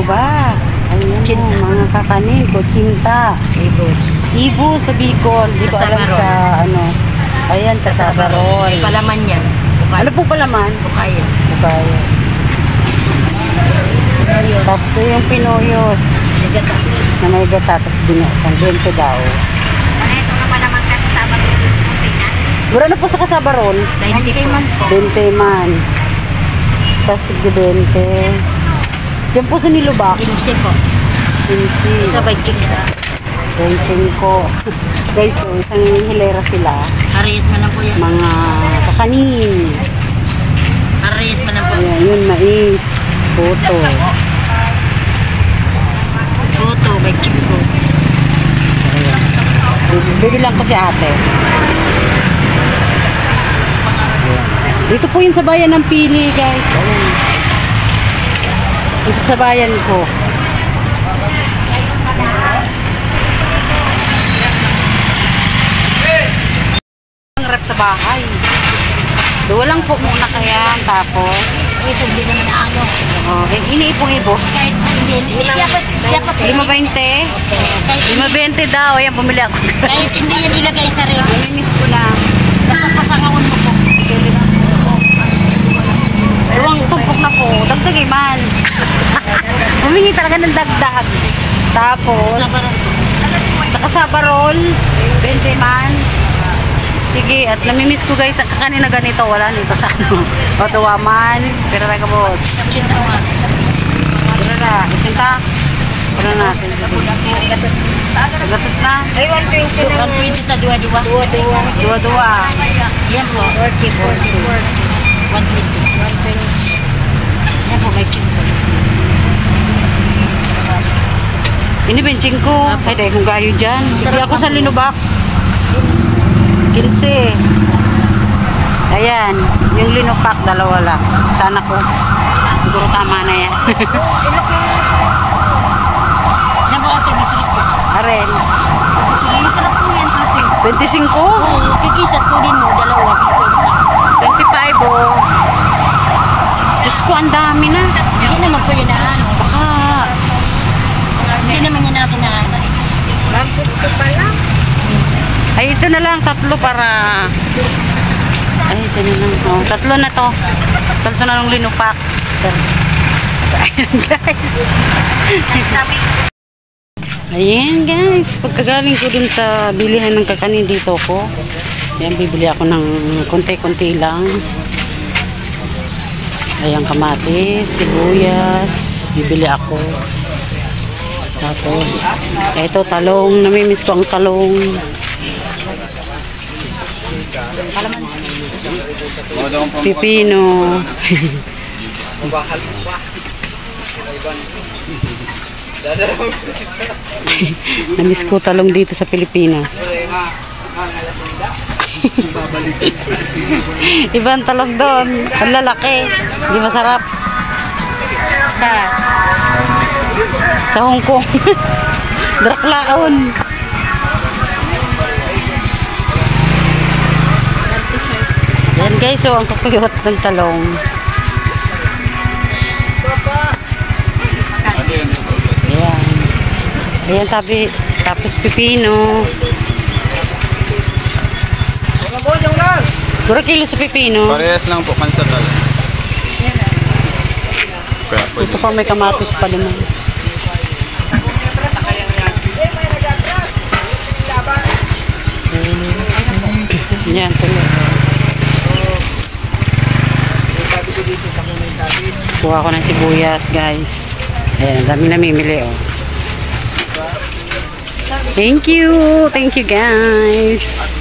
ba? Ayun, mga kakanin, kutsinta. Ibo sa Bicol. Di ko alam sa ano. Ayan, kasabarol. Palaman yan. Ano po palaman? Bukayo. Bukayo. Tapos yung pinoyos. Na may gata, tapos binuksan. 20 daw. Ito naman naman kasabarol. Mura na po sa kasabarol? 20 man po. 20 man. Tapos 20. Diyan po sa Nilubak. 15 po. 15. Sabay chingka. 25. Guys, so, isang hilera sila. Arayas man lang po yan. Mga kakanin. Arayas man lang po. Ayan, yun, mais. Puto. Puto, by chingko. Bibilang ko si ate. Dito po yun sa bayan ng Pili, guys. Ayan. Dito sa bayan ko. Ang rep sa bahay. Doon lang po muna kaya. Tapos, Ito, hindi naman na ano. iniipong ibos. Kahit hindi dapat 5.20. 5.20 daw. Ayan, bumili ako. kahit hindi yan ilagay sa rep. Namimiss ko na. Basta pasangawan mo po. Iwang tumpok na po. Dagdagay man. Humingi talaga ng dagdag. Tapos, Sabaran po. sa kasabarol, 20 man. Sige, at namimiss ko guys, ang kakanin na ganito, wala nito sa ano. Otawaman, pero taga boss. Chinta nga. Pero na, isinta. Pero natin. Gatos na. Ay, 120 na. 120 ta, dua-dua. Dua-dua. Yan po. 40. 120. Yan po, may chinta. Ini benching ko. Ay, dahil kung gayo dyan. Hindi ako sa Linubak. 15. Ayan. Yung linupak, dalawa lang. Sana ko. Siguro tama na yan. Yan po, ate, masarap po. Aren. Masarap po yan, ate. 25? Oo, tigisat ko din mo, dalawa, 50. 25 oh. Diyos ko, ang dami na. Hindi naman po yun na ano. Baka. Hindi naman yan natin na ano. Ito pala. Ay, ito na lang. Tatlo para. Ay, ito na lang. Oh, tatlo na to. Tatlo na lang linupak. Ayan, guys. Ayan, guys. Pagkagaling ko dun sa bilihan ng kakanin dito ko. Ayan, bibili ako ng konti-konti lang. Ayan, kamatis, sibuyas. Bibili ako. Tapos, ito talong. Namimiss ko ang talong. Pipino. Namiss ko talong dito sa Pilipinas. Ibang talong doon. Ang lalaki. Hindi masarap. Sa Hong Kong. Draklaon. Yan guys, so ang kakuyot ng talong. Ayan. Ayan tapos pipino. Puro kilo sa pipino. Parehas lang po, kansatal. Ito pa may kamatis pa naman. Yan, tuloy. Kuha ko ng sibuyas, guys. Ayan, dami namimili, oh. Thank you. Thank you, guys.